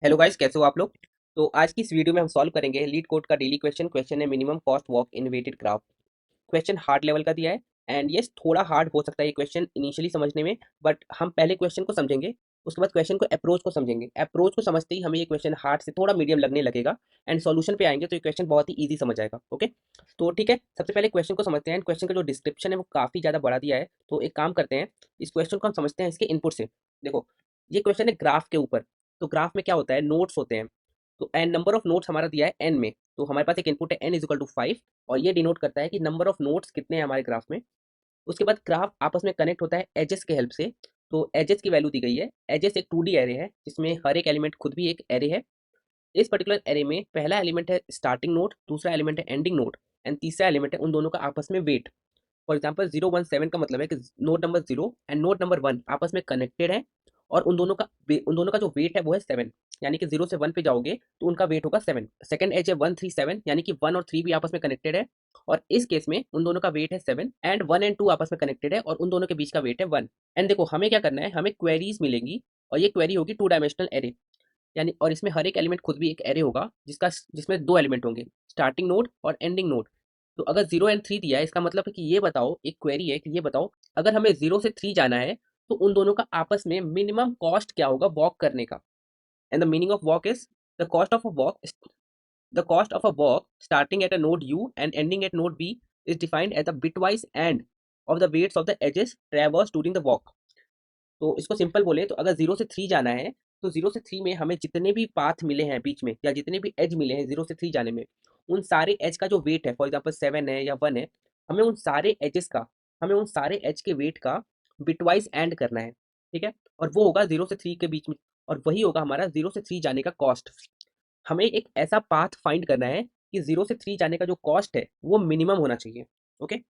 Hello guys, कैसे हो आप लोग। तो आज की इस वीडियो में हम सॉल्व करेंगे लीड कोड का डेली क्वेश्चन है minimum cost walk in weighted graph. Question hard level का दिया है एंड यस थोड़ा हार्ड हो सकता है ये क्वेश्चन इनिशियली समझने में, बट हम पहले क्वेश्चन को समझेंगे, उसके बाद क्वेश्चन को अप्रोच को समझेंगे। अप्रोच को समझते ही हमें ये क्वेश्चन हार्ड से थोड़ा मीडियम लगने लगेगा एंड सॉल्यूशन पे आएंगे तो ये क्वेश्चन बहुत ही ईजी समझ आएगा। ओके, तो ठीक है, सबसे पहले क्वेश्चन को समझते हैं। क्वेश्चन का जो डिस्क्रिप्शन है वो काफ़ी ज़्यादा बड़ा दिया है, तो एक काम करते हैं, इस क्वेश्चन को हम समझते हैं इसके इनपुट से। देखो, ये क्वेश्चन है ग्राफ के ऊपर। तो ग्राफ में क्या होता है, नोट्स होते हैं। तो एन नंबर ऑफ नोट्स हमारा दिया है एन में, तो हमारे पास एक इनपुट है एन इज इक्वल टू 5, और ये डिनोट करता है कि नंबर ऑफ नोट्स कितने हैं हमारे ग्राफ में। उसके बाद ग्राफ आपस में कनेक्ट होता है एजेस के हेल्प से। तो एजेस की वैल्यू दी गई है। एजेस एक 2D एरे है जिसमें हर एक एलिमेंट खुद भी एक एरे है। इस पर्टिकुलर एरे में पहला एलिमेंट है स्टार्टिंग नोड, दूसरा एलिमेंट है एंडिंग नोड, एंड तीसरा एलिमेंट है उन दोनों का आपस में वेट। फॉर एग्जाम्पल 0 1 7 का मतलब है कि node number 0 and node number 1 आपस में कनेक्टेड है, और उन दोनों का जो वेट है वो है 7। यानी कि 0 से 1 पे जाओगे तो उनका वेट होगा 7। सेकंड एज है 1 3 7, यानी कि 1 और 3 भी आपस में कनेक्टेड है, और इस केस में उन दोनों का वेट है 7, एंड 1 एंड 2 आपस में कनेक्टेड है और उन दोनों के बीच का वेट है 1। एंड देखो, हमें क्या करना है, हमें क्वेरीज मिलेंगी, और ये क्वेरी होगी 2 डायमेंशनल एरे, यानी और इसमें हर एक एलिमेंट खुद भी एक एरे होगा जिसमें दो एलिमेंट होंगे, स्टार्टिंग नोड और एंडिंग नोड। तो अगर 0 एंड 3 दिया है, इसका मतलब है कि ये बताओ, एक क्वेरी है कि ये बताओ, अगर हमें 0 से 3 जाना है तो उन दोनों का आपस में मिनिमम कॉस्ट क्या होगा वॉक करने का। And the meaning of walk is the cost of a walk, the cost of a walk starting at a node u and ending at node b is defined at the bitwise and of the weights of the edges traverse during the walk. तो इसको simple बोले तो अगर 0 से 3 जाना है, तो 0 से 3 में हमें जितने भी पाथ मिले हैं बीच में, या जितने भी एज मिले हैं 0 से 3 जाने में, उन सारे एज का जो वेट है, फॉर एग्जाम्पल 7 है या 1 है, हमें उन सारे एजेस का, हमें उन सारे एज के वेट का बिटवाइज एंड करना है। ठीक है, और वो होगा 0 से 3 के बीच में, और वही होगा हमारा 0 से 3 जाने का कॉस्ट। हमें एक ऐसा पाथ फाइंड करना है कि 0 से 3 जाने का जो कॉस्ट है वो मिनिमम होना चाहिए। ओके,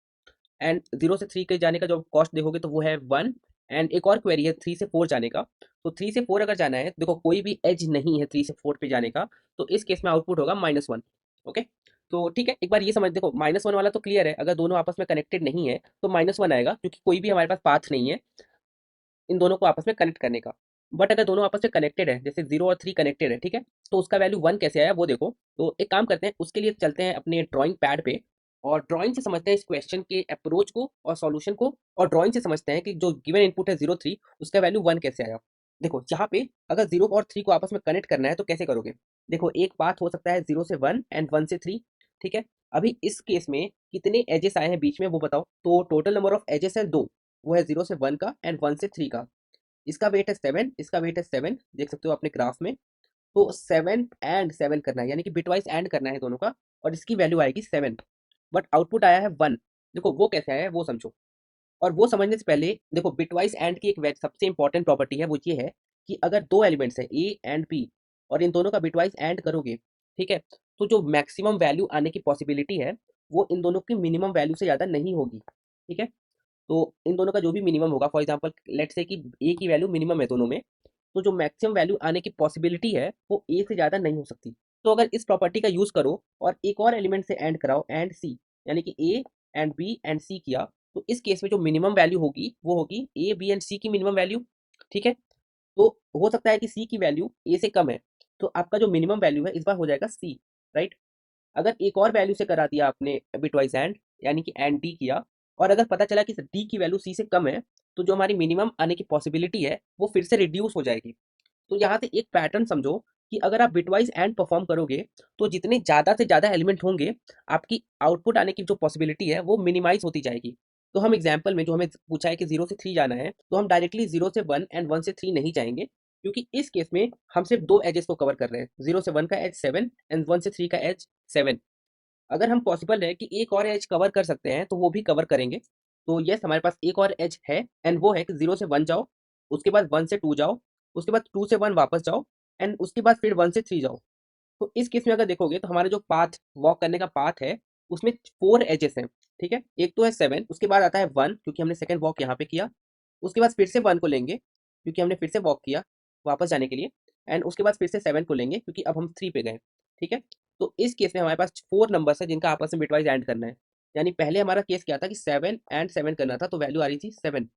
एंड 0 से 3 के जाने का जो कॉस्ट देखोगे तो वो है 1। एंड एक और क्वेरी है 3 से 4 जाने का। तो 3 से 4 अगर जाना है, देखो कोई भी एज नहीं है 3 से 4 पे जाने का, तो इस केस में आउटपुट होगा -1। ओके, तो ठीक है, एक बार ये समझ, देखो -1 वाला तो क्लियर है, अगर दोनों आपस में कनेक्टेड नहीं है तो -1 आएगा, क्योंकि कोई भी हमारे पास पाथ नहीं है इन दोनों को आपस में कनेक्ट करने का। बट अगर दोनों आपस में कनेक्टेड है, जैसे 0 और 3 कनेक्टेड है, ठीक है, तो उसका वैल्यू 1 कैसे आया वो देखो। तो एक काम करते हैं, उसके लिए चलते हैं अपने ड्राइंग पैड पे, और ड्राइंग से समझते हैं इस क्वेश्चन के अप्रोच को और सॉल्यूशन को, और ड्राइंग से समझते हैं कि जो गिवन इनपुट है 0 3, उसका वैल्यू 1 कैसे आया। देखो यहाँ पे अगर 0 और 3 को आपस में कनेक्ट करना है तो कैसे करोगे। देखो, एक बात हो सकता है 0 से 1 एंड 1 से 3। ठीक है, अभी इस केस में कितने एजेस आए हैं बीच में वो बताओ। तो टोटल नंबर ऑफ एजेस है 2, वो है 0 से 1 का एंड 1 से 3 का। इसका वेट है 7, इसका वेट है 7, देख सकते हो अपने ग्राफ में। तो 7 एंड 7 करना है, यानी कि बिटवाइज एंड करना है दोनों का, और इसकी वैल्यू आएगी 7। बट आउटपुट आया है 1। देखो वो कैसे आया है वो समझो, और वो समझने से पहले देखो, बिटवाइज एंड की एक सबसे इंपॉर्टेंट प्रॉपर्टी है, वो ये है कि अगर दो एलिमेंट्स है ए एंड बी, और इन दोनों का बिटवाइज एंड करोगे, ठीक है, तो जो मैक्सिमम वैल्यू आने की पॉसिबिलिटी है वो इन दोनों की मिनिमम वैल्यू से ज़्यादा नहीं होगी। ठीक है, तो इन दोनों का जो भी मिनिमम होगा, फॉर एग्जांपल लेट्स से कि ए की वैल्यू मिनिमम है दोनों में, तो जो मैक्सिमम वैल्यू आने की पॉसिबिलिटी है वो ए से ज़्यादा नहीं हो सकती। तो अगर इस प्रॉपर्टी का यूज़ करो और एक और एलिमेंट से एंड कराओ, एंड सी, यानी कि ए एंड बी एंड सी किया, तो इस केस में जो मिनिमम वैल्यू होगी वो होगी ए बी एंड सी की मिनिमम वैल्यू। ठीक है, तो हो सकता है कि सी की वैल्यू ए से कम है, तो आपका जो मिनिमम वैल्यू है इस बार हो जाएगा सी, राइट। अगर एक और वैल्यू से करा दिया आपने बिटवाइज एंड, यानी कि एंड डी किया, और अगर पता चला कि डी की वैल्यू सी से कम है, तो जो हमारी मिनिमम आने की पॉसिबिलिटी है वो फिर से रिड्यूस हो जाएगी। तो यहाँ से एक पैटर्न समझो कि अगर आप बिटवाइज एंड परफॉर्म करोगे, तो जितने ज़्यादा से ज़्यादा एलिमेंट होंगे, आपकी आउटपुट आने की जो पॉसिबिलिटी है वो मिनिमाइज होती जाएगी। तो हम एग्जाम्पल में जो हमें पूछा है कि 0 से 3 जाना है, तो हम डायरेक्टली 0 से 1 एंड 1 से 3 नहीं जाएंगे, क्योंकि इस केस में हम सिर्फ दो एजेस को कवर कर रहे हैं, 0 से 1 का एज 7 एंड 1 से 3 का एज 7। अगर हम पॉसिबल है कि एक और एज कवर कर सकते हैं तो वो भी कवर करेंगे। तो यस, हमारे पास एक और एज है, एंड वो है कि 0 से 1 जाओ, उसके बाद 1 से 2 जाओ, उसके बाद 2 से 1 वापस जाओ, एंड उसके बाद फिर 1 से 3 जाओ। तो इस केस में अगर देखोगे तो हमारे जो पाथ, वॉक करने का पाथ है, उसमें 4 एजेस हैं। ठीक है, एक तो है 7, उसके बाद आता है 1, क्योंकि हमने सेकंड वॉक यहाँ पे किया, उसके बाद फिर से 1 को लेंगे क्योंकि हमने फिर से वॉक किया वापस जाने के लिए, एंड उसके बाद फिर से 7 को लेंगे क्योंकि अब हम 3 पे गए। ठीक है, तो इस केस में हमारे पास 4 नंबर्स है जिनका आपस में बिटवाइज एंड करना है। यानी पहले हमारा केस क्या था कि 7 एंड 7 करना था, तो वैल्यू आ रही थी 7।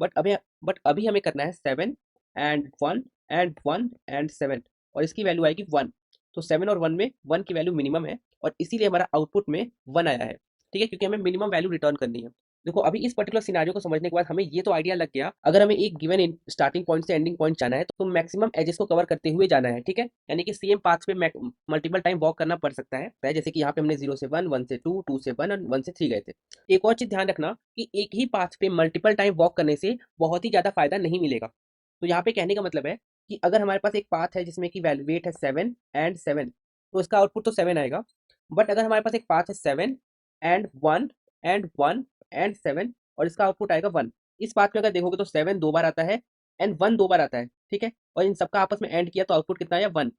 बट अभी हमें करना है 7 एंड 1 एंड 1 एंड 7, और इसकी वैल्यू आएगी 1। तो 7 और 1 में 1 की वैल्यू मिनिमम है और इसीलिए हमारा आउटपुट में 1 आया है। ठीक है, क्योंकि हमें मिनिमम वैल्यू रिटर्न करनी है। देखो अभी इस पर्टिकुलर सिनेरियो को समझने के बाद हमें ये तो आइडिया लग गया, अगर हमें एक गिवन स्टार्टिंग पॉइंट से एंडिंग पॉइंट जाना है तो मैक्सिमम एजेस को कवर करते हुए जाना है। ठीक है, यानी कि सेम पाथ पे मल्टीपल टाइम वॉक करना पड़ सकता है, जैसे कि यहाँ पे हमने 0 से 1, 1 से 2, 2 से 1 और 1 से 3 गए थे। एक और चीज ध्यान रखना कि एक ही पाथ पे मल्टीपल टाइम वॉक करने से बहुत ही ज्यादा फायदा नहीं मिलेगा। तो यहाँ पे कहने का मतलब है कि अगर हमारे पास एक पाथ है जिसमें कि वैल्यू वेट है 7 एंड 7, तो इसका आउटपुट तो 7 आएगा। बट अगर हमारे पास एक पाथ है 7 एंड 1 एंड 1 एंड 7 और इसका आउटपुट आएगा 1, इस पाथ में अगर देखोगे तो 7 दो बार आता है एंड 1 दो बार आता है। ठीक है, और इन सबका आपस में एंड किया तो आउटपुट कितना आया 1।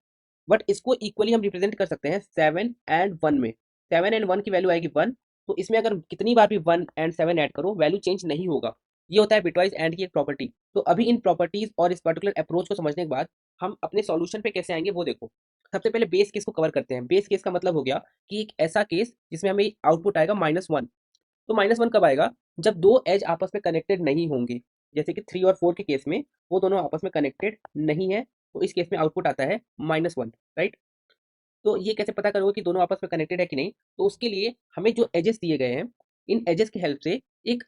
बट इसको इक्वली हम रिप्रेजेंट कर सकते हैं 7 एंड 1 में। 7 एंड 1 की वैल्यू आएगी 1, तो इसमें अगर कितनी बार भी 1 एंड 7 ऐड करो वैल्यू चेंज नहीं होगा। ये होता है बिटवाइज एंड की एक प्रॉपर्टी। तो अभी इन प्रॉपर्टीज और इस पर्टिकुलर अप्रोच को समझने के बाद हम अपने सॉल्यूशन पे कैसे आएंगे वो देखो। सबसे पहले बेस केस को कवर करते हैं। बेस केस का मतलब हो गया कि एक ऐसा केस जिसमें हमें आउटपुट आएगा -1। तो -1 कब आएगा? जब दो एज आपस में कनेक्टेड नहीं होंगे, जैसे कि 3 और 4 के केस में वो दोनों आपस में कनेक्टेड नहीं है, तो इस केस में आउटपुट आता है -1, राइट। तो ये कैसे पता करोगे कि दोनों आपस में कनेक्टेड है कि नहीं? तो उसके लिए हमें जो एजेस दिए गए हैं, इन एजेस की हेल्प से एक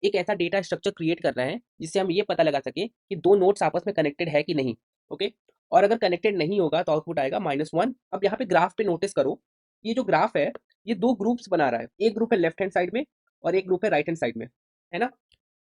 एक ऐसा डेटा स्ट्रक्चर क्रिएट करना है जिससे हम ये पता लगा सके कि दो नोड्स आपस में कनेक्टेड है कि नहीं। ओके, और अगर कनेक्टेड नहीं होगा तो आउटपुट आएगा -1। अब यहाँ पे ग्राफ पे नोटिस करो, ये जो ग्राफ है ये दो ग्रुप्स बना रहा है। एक ग्रुप है लेफ्ट हैंड साइड में और एक ग्रुप है राइट हैंड साइड में, है ना।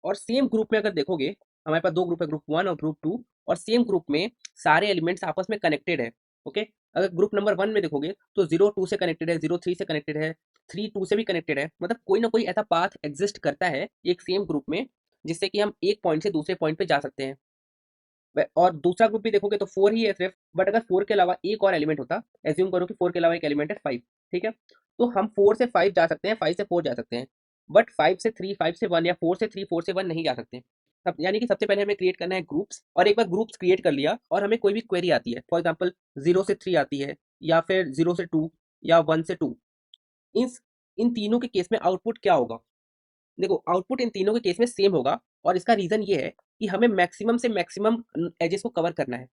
और सेम ग्रुप में अगर देखोगे, हमारे पास दो ग्रुप है, ग्रुप 1 और ग्रुप 2, और सेम ग्रुप में सारे एलिमेंट्स आपस में कनेक्टेड है। ओके, अगर ग्रुप नंबर 1 में देखोगे तो 0 2 से कनेक्टेड है, 0 3 से कनेक्टेड है, 3 2 से भी कनेक्टेड है। मतलब कोई ना कोई ऐसा पाथ एग्जिस्ट करता है एक सेम ग्रुप में जिससे कि हम एक पॉइंट से दूसरे पॉइंट पे जा सकते हैं। और दूसरा ग्रुप भी देखोगे तो 4 ही है सिर्फ, बट अगर 4 के अलावा एक और एलिमेंट होता, एज्यूम करो कि 4 के अलावा एक एलिमेंट है 5। ठीक है, तो हम 4 से 5 जा सकते हैं, 5 से 4 जा सकते हैं, बट 5 से 3, 5 से 1 या 4 से 3, 4 से 1 नहीं जा सकते। सब यानी कि सबसे पहले हमें क्रिएट करना है ग्रुप्स, और एक बार ग्रुप्स क्रिएट कर लिया और हमें कोई भी क्वेरी आती है, फॉर एग्जाम्पल 0 से 3 आती है, या फिर 0 से 2 या 1 से 2, इन इन तीनों के केस में आउटपुट क्या होगा? देखो आउटपुट इन तीनों के केस में सेम होगा, और इसका रीजन ये है कि हमें मैक्सिमम से मैक्सिमम एजेस को कवर करना है।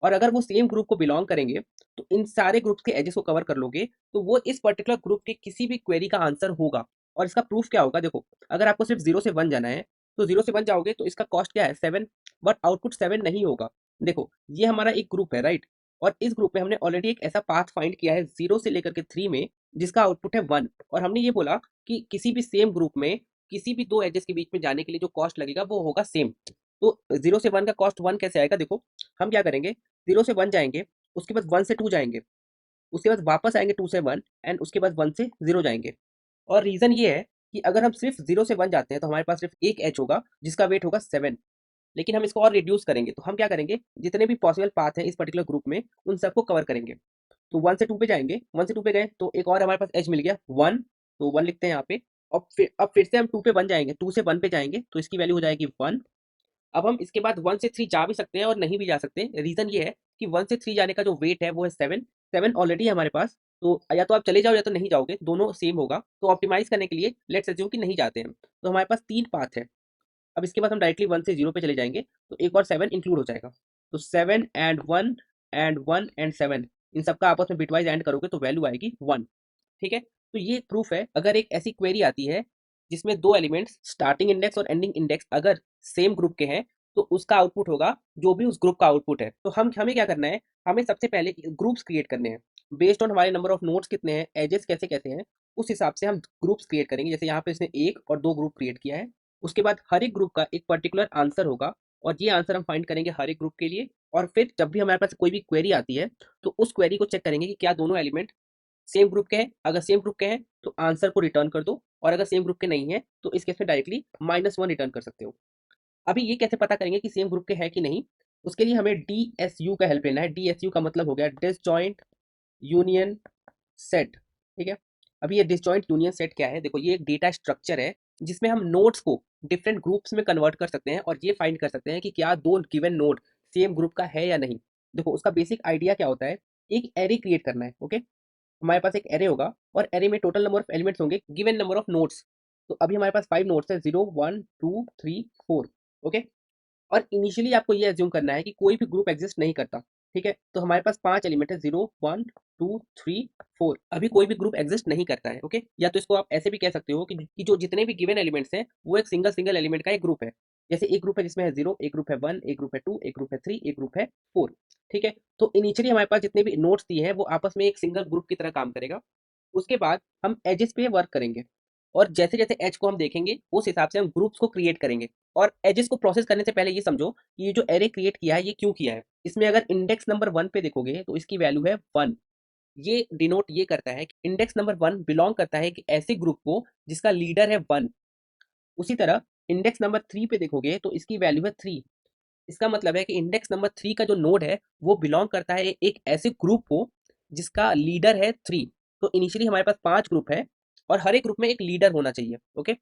और अगर वो सेम ग्रुप को बिलोंग करेंगे तो इन सारे ग्रुप्स के एजेस को कवर कर लोगे तो वो इस पर्टिकुलर ग्रुप के किसी भी क्वेरी का आंसर होगा। और इसका प्रूफ क्या होगा? देखो, अगर आपको सिर्फ 0 से 1 जाना है तो 0 से 1 जाओगे तो इसका कॉस्ट क्या है? 7, बट आउटपुट 7 नहीं होगा। देखो ये हमारा एक ग्रुप है, राइट, और इस ग्रुप में हमने ऑलरेडी एक ऐसा पाथ फाइंड किया है 0 से लेकर के 3 में जिसका आउटपुट है 1, और हमने ये बोला कि किसी भी सेम ग्रुप में किसी भी दो एजेस के बीच में जाने के लिए जो कॉस्ट लगेगा वो होगा सेम। तो 0 से 1 का कॉस्ट 1 कैसे आएगा? देखो हम क्या करेंगे, 0 से 1 जाएंगे, उसके बाद 1 से 2 जाएंगे, उसके बाद वापस आएंगे 2 से 1, एंड उसके बाद 1 से 0 जाएंगे। और रीजन ये है कि अगर हम सिर्फ 0 से 1 जाते हैं तो हमारे पास सिर्फ एक एज होगा जिसका वेट होगा 7। लेकिन हम इसको और रिड्यूस करेंगे तो हम क्या करेंगे, जितने भी पॉसिबल पाथ हैं इस पर्टिकुलर ग्रुप में उन सबको कवर करेंगे। तो 1 से 2 पे जाएंगे, 1 से 2 पे गए तो एक और हमारे पास एज मिल गया 1, तो 1 लिखते हैं यहाँ पे। अब फिर से हम 2 पे 1 जाएंगे, 2 से 1 पे जाएंगे तो इसकी वैल्यू हो जाएगी 1। अब हम इसके बाद 1 से 3 जा भी सकते हैं और नहीं भी जा सकते। रीजन ये है कि 1 से 3 जाने का जो वेट है वो है 7। 7 ऑलरेडी है हमारे पास, तो या तो आप चले जाओ या तो नहीं जाओगे, दोनों सेम होगा। तो ऑप्टिमाइज करने के लिए लेट्स अज्यूम कि नहीं जाते हैं, तो हमारे पास 3 पाथ है। अब इसके बाद हम डायरेक्टली 1 से 0 पे चले जाएंगे तो एक और 7 इंक्लूड हो जाएगा। तो 7 एंड 1 एंड 1 एंड 7, इन सबका आपस में बिटवाइज एंड करोगे तो वैल्यू आएगी 1। ठीक है, तो ये प्रूफ है। अगर एक ऐसी क्वेरी आती है जिसमें दो एलिमेंट्स स्टार्टिंग इंडेक्स और एंडिंग इंडेक्स अगर सेम ग्रुप के हैं तो उसका आउटपुट होगा जो भी उस ग्रुप का आउटपुट है। तो हमें क्या करना है, हमें सबसे पहले ग्रुप्स क्रिएट करने हैं बेस्ड ऑन हमारे नंबर ऑफ नोड्स कितने हैं, एजेस कैसे कैसे हैं, उस हिसाब से हम ग्रुप्स क्रिएट करेंगे। जैसे यहाँ पे इसने एक और दो ग्रुप क्रिएट किया है, उसके बाद हर एक ग्रुप का एक पर्टिकुलर आंसर होगा, और ये आंसर हम फाइंड करेंगे हर एक ग्रुप के लिए। और फिर जब भी हमारे पास कोई भी क्वेरी आती है तो उस क्वेरी को चेक करेंगे कि क्या दोनों एलिमेंट सेम ग्रुप के हैं। अगर सेम ग्रुप के हैं तो आंसर को रिटर्न कर दो, और अगर सेम ग्रुप के नहीं है तो इस केस में डायरेक्टली -1 रिटर्न कर सकते हो। अभी ये कैसे पता करेंगे कि सेम ग्रुप के हैं कि नहीं? उसके लिए हमें DSU का हेल्प लेना है। DSU का मतलब हो गया डिसजॉइंट यूनियन सेट। ठीक है, अभी ये डिसजॉइंट यूनियन सेट क्या है? देखो ये एक डेटा स्ट्रक्चर है जिसमें हम नोड्स को डिफरेंट ग्रुप्स में कन्वर्ट कर सकते हैं और ये फाइंड कर सकते हैं कि क्या दो गिवन नोड सेम ग्रुप का है या नहीं। देखो उसका बेसिक आइडिया क्या होता है, एक एरे क्रिएट करना है। ओके, हमारे पास एक एरे होगा और एरे में टोटल नंबर ऑफ एलिमेंट्स होंगे गिवन नंबर ऑफ नोड्स। तो अभी हमारे पास 5 नोड्स है, 0 1 2 3 4। ओके, और इनिशियली आपको ये एज्यूम करना है कि कोई भी ग्रुप एग्जिस्ट नहीं करता। ठीक है, तो हमारे पास 5 एलिमेंट है, 0 1 2 3 4। अभी कोई भी ग्रुप एग्जिस्ट नहीं करता है। ओके, या तो इसको आप ऐसे भी कह सकते हो कि जो जितने भी गिवन एलिमेंट्स हैं वो एक सिंगल सिंगल एलिमेंट का एक ग्रुप है। जैसे एक ग्रुप है जिसमें है 0, एक ग्रुप है 1, एक ग्रुप है 2, एक ग्रुप है 3, एक ग्रुप है 4। ठीक है, तो इनिशियली हमारे पास जितने भी नोड्स दिए हैं वो आपस में एक सिंगल ग्रुप की तरह काम करेगा। उसके बाद हम एजेस पे वर्क करेंगे, और जैसे जैसे एज को हम देखेंगे उस हिसाब से हम ग्रुप्स को क्रिएट करेंगे। और एजेस को प्रोसेस करने से पहले ये समझो कि ये जो एरे क्रिएट किया है ये क्यों किया है। इसमें अगर इंडेक्स नंबर 1 पे देखोगे तो इसकी वैल्यू है 1। ये डिनोट ये करता है कि इंडेक्स नंबर 1 बिलोंग करता है कि ऐसे ग्रुप को जिसका लीडर है 1। उसी तरह इंडेक्स नंबर 3 पे देखोगे तो इसकी वैल्यू है 3। इसका मतलब है कि इंडेक्स नंबर 3 का जो नोड है वो बिलोंग करता है एक ऐसे ग्रुप को जिसका लीडर है 3। तो इनिशियली हमारे पास 5 ग्रुप है और हर एक ग्रुप में एक लीडर होना चाहिए। ओके,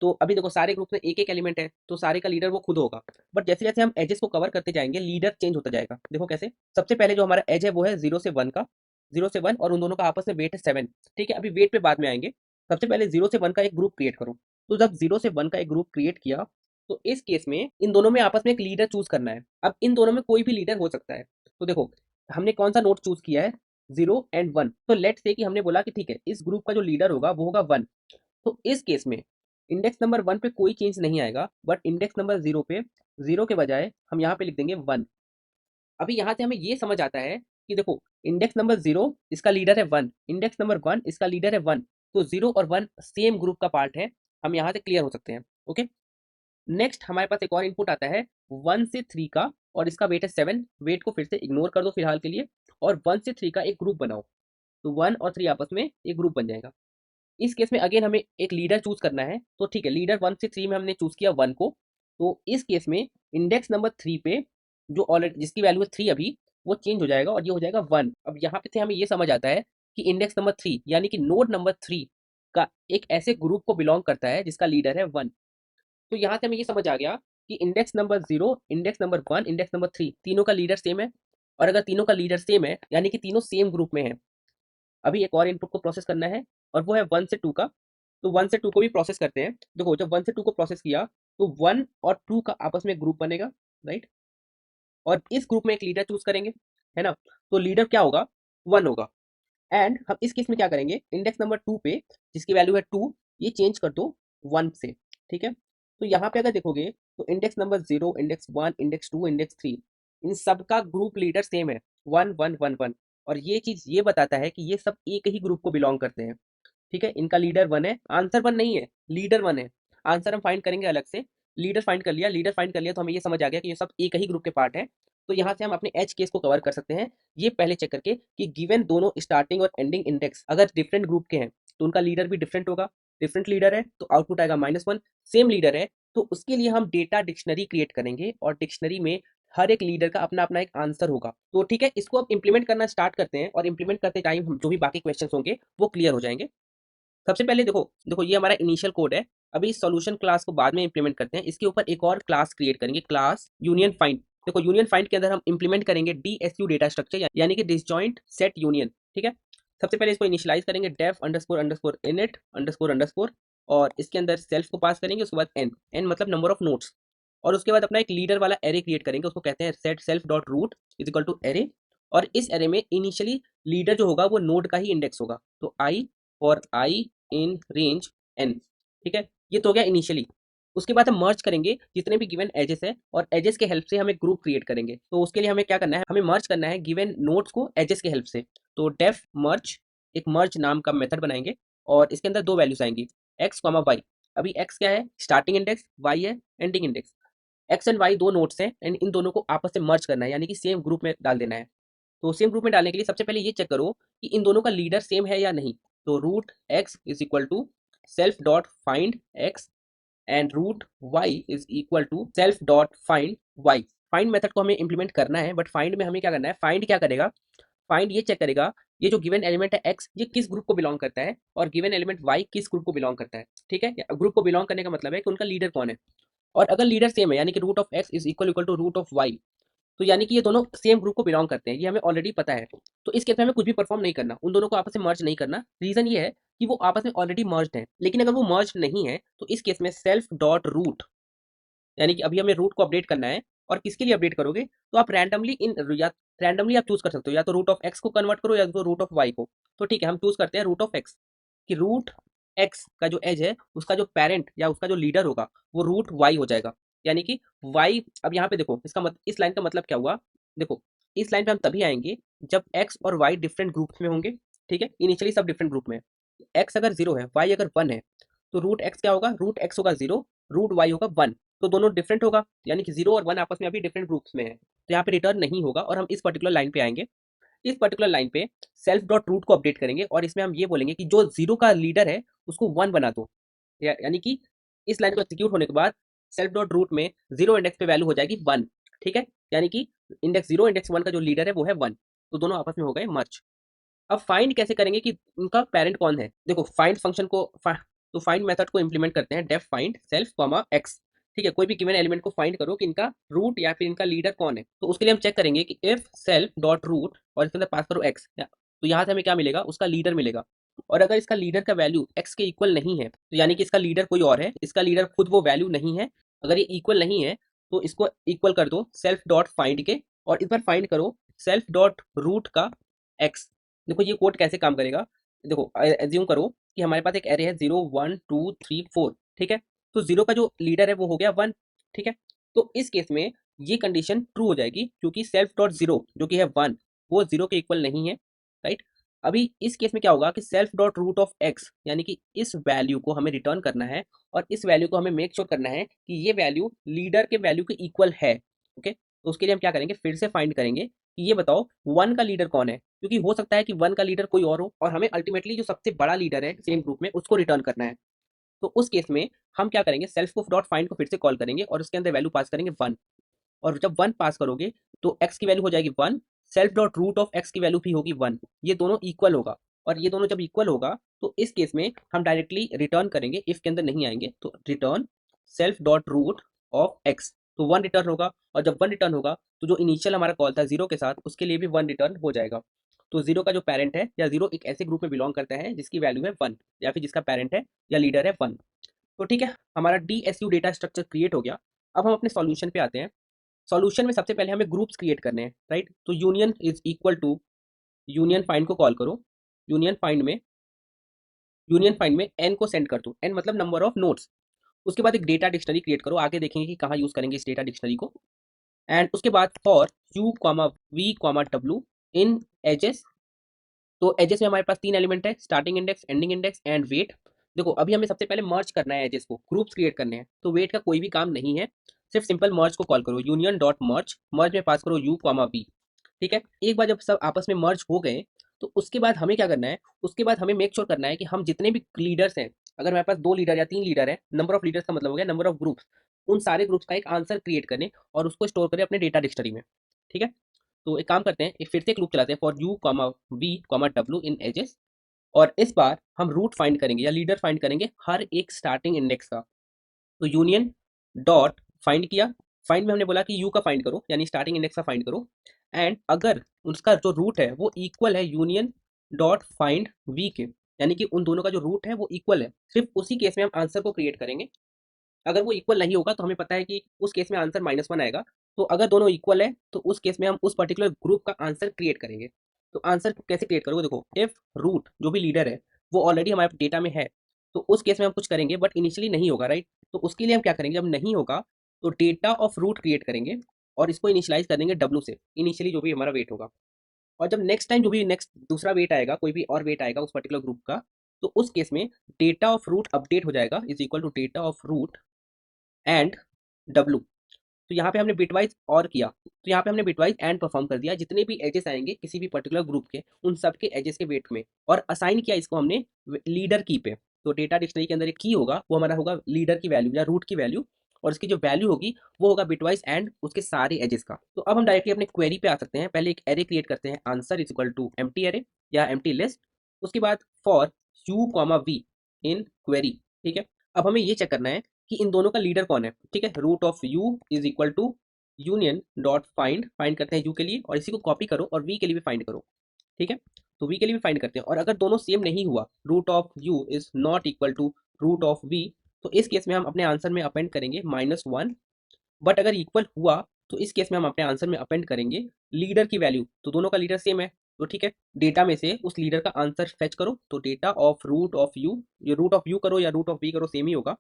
तो अभी देखो सारे ग्रुप में एक एक एलिमेंट है तो सारे का लीडर वो खुद होगा। बट जैसे जैसे हम एजेस को कवर करते जाएंगे लीडर चेंज होता जाएगा। देखो कैसे, सबसे पहले जो हमारा एज है वो है 0 से 1 का, 0 से 1, और उन दोनों का आपस में वेट है 7। ठीक है, अभी वेट पे बाद में आएंगे। सबसे पहले 0 से 1 का एक ग्रुप क्रिएट करो। तो जब 0 से 1 का एक ग्रुप क्रिएट किया तो इस केस में इन दोनों में आपस में एक लीडर चूज करना है। अब इन दोनों में कोई भी लीडर हो सकता है। तो देखो हमने कौन सा नोड चूज किया है, 0 और 1। तो लेट्स से कि हमने बोला कि ठीक है इस ग्रुप का जो लीडर होगा वो होगा 1। तो इस केस में इंडेक्स नंबर 1 पे कोई चेंज नहीं आएगा, बट इंडेक्स नंबर 0 पे 0 के बजाय हम यहाँ पे लिख देंगे 1। अभी यहाँ से हमें ये समझ आता है कि देखो इंडेक्स नंबर 0 इसका लीडर है 1, इंडेक्स नंबर 1 इसका लीडर है 1। तो 0 और 1 सेम ग्रुप का पार्ट है। हम यहाँ से क्लियर हो सकते हैं। ओके, नेक्स्ट हमारे पास एक और इनपुट आता है 1 से 3 का, और इसका वेट है 7। वेट को फिर से इग्नोर कर दो फिलहाल के लिए, और 1 से 3 का एक ग्रुप बनाओ। तो 1 और 3 आपस में एक ग्रुप बन जाएगा। इस केस में अगेन हमें एक लीडर चूज करना है। तो ठीक है, लीडर 1 से 3 में हमने चूज किया 1 को। तो इस केस में इंडेक्स नंबर 3 पे जो ऑलरेडी जिसकी वैल्यू है 3 अभी, वो चेंज हो जाएगा और ये हो जाएगा 1। अब यहाँ पे से हमें ये समझ आता है कि इंडेक्स नंबर 3 यानी कि नोड नंबर 3 का एक ऐसे ग्रुप को बिलोंग करता है जिसका लीडर है 1। तो यहाँ से हमें ये समझ आ गया कि index number 0, index number 1, index number 3 तीनों का लीडर सेम है। और अगर तीनों का लीडर सेम है यानी कि तीनों सेम ग्रुप में है। अभी एक और इनपुट को प्रोसेस करना है और वो है 1 से 2 का। तो 1 से 2 को भी प्रोसेस करते हैं। देखो जब 1 से 2 को प्रोसेस किया तो 1 और 2 का आपस में ग्रुप बनेगा, राइट। और इस ग्रुप में एक लीडर चूज करेंगे, है ना। तो लीडर क्या होगा, 1 होगा। एंड हम इस केस में क्या करेंगे, इंडेक्स नंबर 2 पे जिसकी वैल्यू है 2, ये चेंज कर दो 1 से। ठीक है, तो यहाँ पे अगर देखोगे तो index number 0, index 1, index 2, index 3, इन सब का ग्रुप लीडर सेम है, 1 1 1 1। और ये चीज ये बताता है कि ये सब एक ही ग्रुप को बिलोंग करते हैं। ठीक है, इनका लीडर 1 है, आंसर 1 नहीं है, लीडर 1 है। आंसर हम फाइंड करेंगे अलग से। लीडर फाइंड कर लिया, लीडर फाइंड कर लिया तो हमें ये समझ आ गया कि ये सब एक ही ग्रुप के पार्ट है। तो यहाँ से हम अपने एच केस को कवर कर सकते हैं। ये पहले चेक करके कि गिवन दोनों स्टार्टिंग और एंडिंग इंडेक्स अगर डिफरेंट ग्रुप के हैं तो उनका लीडर भी डिफरेंट होगा। डिफरेंट लीडर है तो आउटपुट आएगा -1। सेम लीडर है तो उसके लिए हम डेटा डिक्शनरी क्रिएट करेंगे और डिक्शनरी में हर एक लीडर का अपना अपना एक आंसर होगा। तो ठीक है, इसको अब इंप्लीमेंट करना स्टार्ट करते हैं और इंप्लीमेंट करते टाइम हम जो भी बाकी क्वेश्चंस होंगे वो क्लियर हो जाएंगे। सबसे पहले देखो देखो ये हमारा इनिशियल कोड है। अभी सॉल्यूशन क्लास को बाद में इंप्लीमेंट करते हैं। इसके ऊपर एक और क्लास क्रिएट करेंगे, क्लास यूनियन फाइंड। देखो यूनियन फाइंड के अंदर हम इंप्लीमेंट करेंगे डीएसयू डेटा स्ट्रक्चर यानी कि डिसजॉइंट सेट यूनियन। ठीक है, सबसे पहले इसको इनिशियलाइज करेंगे def underscore underscore init underscore underscore, और इसके अंदर सेल्फ को पास करेंगे। उसके बाद एन, एन मतलब नंबर ऑफ नोड्स। और उसके बाद अपना एक लीडर वाला एरे क्रिएट करेंगे, उसको कहते हैं set self dot root is equal to array. और इस एरे में इनिशियली लीडर जो होगा वो नोड का ही इंडेक्स होगा। तो आई और आई इन रेंज n। ठीक है, ये तो हो गया इनिशियली। उसके बाद हम मर्ज करेंगे जितने भी गिवन एजेस है और एजेस के हेल्प से हम एक ग्रुप क्रिएट करेंगे। तो उसके लिए हमें क्या करना है, हमें मर्ज करना है गिवन नोड्स को एजेस के हेल्प से। तो डेफ मर्ज, एक मर्ज नाम का मेथड बनाएंगे और इसके अंदर दो वैल्यूज आएंगी, x, y। अभी x क्या है, स्टार्टिंग इंडेक्स, y है ending index. x and y दो नोड्स हैं एंड इन दोनों को आपस में मर्ज करना है यानी कि सेम ग्रुप में डाल देना है। तो सेम ग्रुप में डालने के लिए सबसे पहले ये चेक करो कि इन दोनों का लीडर सेम है या नहीं। तो root x is equal to self dot find x and root y is equal to self dot find y. Find method को हमें इंप्लीमेंट करना है, बट फाइंड में हमें क्या करना है, फाइंड क्या करेगा, फाइंड ये चेक करेगा ये जो गिवन एलिमेंट है एक्स ये किस ग्रुप को बिलोंग करता है और गिवन एलिमेंट वाई किस ग्रुप को बिलोंग करता है। ठीक है, ग्रुप को बिलोंग करने का मतलब है कि उनका लीडर कौन है। और अगर लीडर सेम है यानी कि root of x is equal equal to root of y, तो यानी कि ये दोनों सेम ग्रुप को बिलोंग करते हैं, ये हमें ऑलरेडी पता है। तो इस केस में हमें कुछ भी परफॉर्म नहीं करना, उन दोनों को आपस में मर्ज नहीं करना। रीजन ये है कि वो आपस में ऑलरेडी मर्ज्ड हैं। लेकिन अगर वो मर्ज नहीं है तो इस केस में सेल्फ डॉट रूट, यानी कि अभी हमें रूट को अपडेट करना है। और किसके लिए अपडेट करोगे, तो आप रैंडमली या रैंडमली आप चूज कर सकते हो, या तो रूट ऑफ एक्स को कन्वर्ट करो या तो रूट ऑफ वाई को। तो ठीक है, हम चूज करते हैं रूट ऑफ एक्स, कि रूट एक्स का जो एज है उसका जो पेरेंट या उसका जो लीडर होगा वो रूट वाई हो जाएगा। यानी कि वाई, अब यहाँ पे देखो इसका इस लाइन का मतलब क्या हुआ, देखो इस लाइन पे हम तभी आएंगे जब एक्स और वाई डिफरेंट ग्रुप्स में होंगे। ठीक है, इनिशियली सब डिफरेंट ग्रुप में, एक्स अगर 0 है, वाई अगर 1 है, तो रूट एक्स क्या होगा, रूट एक्स होगा 0, रूट वाई होगा 1। तो दोनों डिफरेंट होगा, यानी कि 0 और 1 आपस में अभी डिफरेंट ग्रुप्स में है, तो यहाँ पे रिटर्न नहीं होगा। और हम इस पर्टिकुलर लाइन पे आएंगे, इस पर्टिकुलर लाइन पे सेल्फ डॉट रूट को अपडेट करेंगे और इसमें हम ये बोलेंगे कि जो 0 का लीडर है उसको 1 बना दो। यानी कि इस लाइन को एग्जीक्यूट होने के बाद सेल्फ डॉट रूट में 0 इंडेक्स पे वैल्यू हो जाएगी 1। ठीक है, यानी कि इंडेक्स 0 इंडेक्स 1 का जो लीडर है वो है 1। तो दोनों आपस में हो गए मर्ज। अब फाइंड कैसे करेंगे कि उनका पेरेंट कौन है, देखो फाइंड फंक्शन को तो फाइंड मेथड को इंप्लीमेंट करते हैं, def find self comma x. ठीक है, कोई भी गिवन एलिमेंट को फाइंड करो कि इनका रूट या फिर इनका लीडर कौन है। तो उसके लिए हम चेक करेंगे कि इफ सेल्फ डॉट रूट और इसके अंदर पास करो एक्स, तो यहाँ से हमें क्या मिलेगा, उसका लीडर मिलेगा। और अगर इसका लीडर का वैल्यू एक्स के इक्वल नहीं है, तो यानी कि इसका लीडर कोई और है, इसका लीडर खुद वो वैल्यू नहीं है। अगर ये इक्वल नहीं है तो इसको इक्वल कर दो सेल्फ डॉट फाइंड के, और इस बार फाइंड करो सेल्फ डॉट रूट का एक्स। देखो ये कोड कैसे काम करेगा, देखो एज्यूम करो कि हमारे पास एक एरे है 0 1 2 3 4। ठीक है, तो 0 का जो लीडर है वो हो गया 1। ठीक है, तो इस केस में ये कंडीशन ट्रू हो जाएगी क्योंकि सेल्फ डॉट जीरो जो कि है 1 वो 0 के इक्वल नहीं है। राइट, अभी इस केस में क्या होगा कि self dot root of x, यानी कि इस वैल्यू को हमें रिटर्न करना है और इस वैल्यू को हमें मेक श्योर करना है कि ये वैल्यू लीडर के वैल्यू के इक्वल है। ओके, तो उसके लिए हम क्या करेंगे, फिर से फाइंड करेंगे कि ये बताओ 1 का लीडर कौन है, क्योंकि हो सकता है कि 1 का लीडर कोई और हो और हमें अल्टीमेटली जो सबसे बड़ा लीडर है सेम ग्रुप में उसको रिटर्न करना है। तो उस केस में हम क्या करेंगे, सेल्फ को डॉट फाइंड को फिर से कॉल करेंगे और उसके अंदर वैल्यू पास करेंगे 1। और जब 1 पास करोगे तो x की वैल्यू हो जाएगी 1, self dot root of x की वैल्यू भी होगी 1। ये दोनों इक्वल होगा, और ये दोनों जब इक्वल होगा तो इस केस में हम डायरेक्टली रिटर्न करेंगे, इफ के अंदर नहीं आएंगे, तो return self dot root of x। तो 1 रिटर्न होगा, और जब 1 रिटर्न होगा तो जो इनिशियल हमारा कॉल था 0 के साथ उसके लिए भी 1 रिटर्न हो जाएगा। तो 0 का जो पेरेंट है या 0 एक ऐसे ग्रुप में बिलोंग करता है जिसकी वैल्यू है 1, या फिर जिसका पेरेंट है या लीडर है 1। तो ठीक है, हमारा DSU डेटा स्ट्रक्चर क्रिएट हो गया। अब हम अपने सॉल्यूशन पे आते हैं। सॉल्यूशन में सबसे पहले हमें ग्रुप्स क्रिएट करने हैं। राइट, तो union is equal to union find को कॉल करो। यूनियन फाइंड में यूनियन फाइंड में एन को सेंड कर दो, एन मतलब नंबर ऑफ नोड्स। उसके बाद एक डेटा डिक्शनरी क्रिएट करो, आगे देखेंगे कि कहाँ यूज करेंगे इस डेटा डिक्शनरी को। एंड उसके बाद for u comma v comma डब्ल्यू इन एजेस। तो एजेस में हमारे पास 3 एलिमेंट है, starting index, ending index and weight. देखो अभी हमें सबसे पहले मर्ज करना है एजेस को, ग्रुप्स क्रिएट करने हैं, तो वेट का कोई भी काम नहीं है, सिर्फ सिंपल मर्ज को कॉल करो, यूनियन डॉट मर्ज, मर्ज में पास करो यू कॉमा वी। ठीक है, एक बार जब सब आपस में मर्ज हो गए तो उसके बाद हमें क्या करना है, उसके बाद हमें मेक श्योर करना है कि हम जितने भी लीडर्स हैं, अगर हमारे पास 2 लीडर या 3 लीडर है, नंबर ऑफ लीडर्स का मतलब हो गया नंबर ऑफ ग्रुप्स, उन सारे ग्रुप्स का एक आंसर क्रिएट करें और उसको स्टोर करें अपने डेटा डिक्शनरी में। ठीक है, तो एक काम करते हैं, एक फिर से एक लूप चलाते हैं, for u comma v comma डब्ल्यू इन एजेस। और इस बार हम रूट फाइंड करेंगे या लीडर फाइंड करेंगे हर एक स्टार्टिंग इंडेक्स का। तो यूनियन डॉट फाइंड किया, फाइंड में हमने बोला कि यू का फाइंड करो यानी स्टार्टिंग इंडेक्स का फाइंड करो। एंड अगर उसका जो रूट है वो इक्वल है यूनियन डॉट फाइंड वी के, यानी कि उन दोनों का जो रूट है वो इक्वल है, सिर्फ उसी केस में हम आंसर को क्रिएट करेंगे। अगर वो इक्वल नहीं होगा तो हमें पता है कि उस केस में आंसर -1 आएगा। तो अगर दोनों इक्वल है तो उस केस में हम उस पर्टिकुलर ग्रुप का आंसर क्रिएट करेंगे। तो आंसर कैसे क्रिएट करोगे, देखो इफ रूट जो भी लीडर है वो ऑलरेडी हमारे डेटा में है, तो उस केस में हम कुछ करेंगे बट इनिशियली नहीं होगा। राइट, तो उसके लिए हम क्या करेंगे, जब नहीं होगा तो डेटा ऑफ रूट क्रिएट करेंगे और इसको इनिशियलाइज कर देंगे डब्ल्यू से, इनिशियली जो भी हमारा वेट होगा। और जब नेक्स्ट टाइम जो भी नेक्स्ट दूसरा वेट आएगा, कोई भी और वेट आएगा उस पर्टिकुलर ग्रुप का, तो उस केस में डेटा ऑफ रूट अपडेट हो जाएगा, is equal to data of root and डब्लू। तो यहाँ पे हमने बिटवाइज और किया, तो यहाँ पे हमने बिटवाइज एंड परफॉर्म कर दिया, जितने भी एजेस आएंगे किसी भी पर्टिकुलर ग्रुप के उन सब के एजेस के वेट में, और असाइन किया इसको हमने लीडर की पे। तो डेटा डिक्शनरी के अंदर एक की होगा, वो हमारा होगा लीडर की वैल्यू या रूट की वैल्यू, और इसकी जो वैल्यू होगी वो होगा बिटवाइज एंड उसके सारे एजेस का। तो अब हम डायरेक्टली अपने क्वेरी पे आ सकते हैं। पहले एक एरे क्रिएट करते हैं, answer is equal to empty array या एम्प्टी लिस्ट। उसके बाद for u comma v in query. ठीक है, अब हमें ये चेक करना है कि इन दोनों का लीडर कौन है। ठीक है, root of u is equal to union dot find, find करते हैं यू के लिए और इसी को कॉपी करो और वी के लिए भी फाइंड करो। ठीक है, तो वी के लिए भी फाइंड करते हैं, और अगर दोनों सेम नहीं हुआ, root of u is not equal to root of v, तो इस केस में हम अपने आंसर में अपेंड करेंगे -1। बट अगर इक्वल हुआ तो इस केस में हम अपने आंसर में अपेंड करेंगे लीडर की वैल्यू, तो दोनों का लीडर सेम है, तो ठीक है, डेटा में से उस लीडर का आंसर फेच करो, तो data of root of u, ये रूट ऑफ यू करो या रूट ऑफ वी करो सेम ही होगा,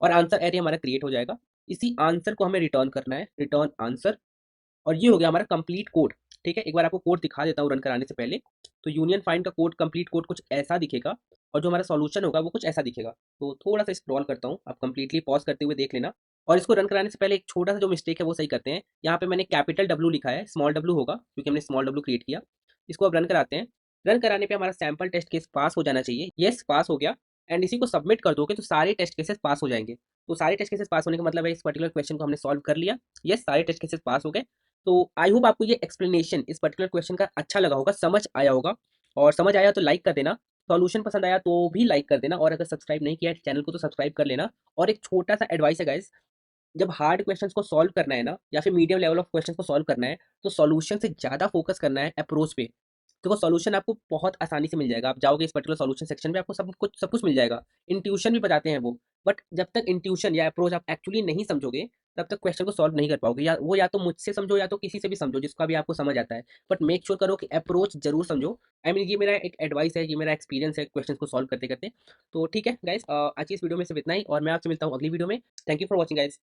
और आंसर एरे हमारा क्रिएट हो जाएगा। इसी आंसर को हमें रिटर्न करना है, रिटर्न आंसर, और ये हो गया हमारा कंप्लीट कोड। ठीक है, एक बार आपको कोड दिखा देता हूँ रन कराने से पहले। तो यूनियन फाइंड का कोड, कंप्लीट कोड कुछ ऐसा दिखेगा, और जो हमारा सॉल्यूशन होगा वो कुछ ऐसा दिखेगा। तो थोड़ा सा स्क्रॉल करता हूँ, आप कंप्लीटली पॉज करते हुए देख लेना। और इसको रन कराने से पहले एक छोटा सा जो मिस्टेक है वो सही करते हैं। यहाँ पे मैंने कैपिटल डब्ल्यू लिखा है, स्मॉल डब्ल्यू होगा क्योंकि हमने स्मॉल डब्ल्यू क्रिएट किया। इसको अब रन कराते हैं। रन कराने पे हमारा सैंपल टेस्ट केस पास हो जाना चाहिए, यस पास हो गया। एंड इसी को सबमिट कर दोगे तो सारे टेस्ट केसेस पास हो जाएंगे। तो सारे टेस्ट केसेस पास होने का मतलब है इस पर्टिकुलर क्वेश्चन को हमने सॉल्व कर लिया। यस, सारे टेस्ट केसेस पास हो गए। तो आई होप आपको ये एक्सप्लेनेशन इस पर्टिकुलर क्वेश्चन का अच्छा लगा होगा, समझ आया होगा। और समझ आया तो लाइक कर देना, सॉल्यूशन पसंद आया तो भी लाइक कर देना, और अगर सब्सक्राइब नहीं किया है चैनल को तो सब्सक्राइब कर लेना। और एक छोटा सा एडवाइस है गाइस, जब हार्ड क्वेश्चंस को सॉल्व करना है ना, या फिर मीडियम लेवल ऑफ क्वेश्चंस को सॉल्व करना है, तो सॉल्यूशन से ज़्यादा फोकस करना है अप्रोच पे। देखो सॉल्यूशन आपको बहुत आसानी से मिल जाएगा, आप जाओगे इस पर्टिकुलर सॉल्यूशन सेक्शन में आपको सब कुछ मिल जाएगा। इंट्यूशन भी बताते हैं वो। बट जब तक इंट्यूशन या अप्रोच आप एक्चुअली नहीं समझोगे, तब तक क्वेश्चन को सॉल्व नहीं कर पाओगे। या वो या तो मुझसे समझो या तो किसी से भी समझो जिसका भी आपको समझ आता है, बट मेक श्योर करो कि अप्रोच जरूर समझो। आई मीन ये मेरा एक एडवाइस है, ये मेरा एक्सपीरियंस है क्वेश्चन को सॉल्व करते करते। तो ठीक है गाइस, आज की इस वीडियो में सिर्फ इतना ही, और मैं आपसे मिलता हूँ अगली वीडियो में। Thank you for watching guys.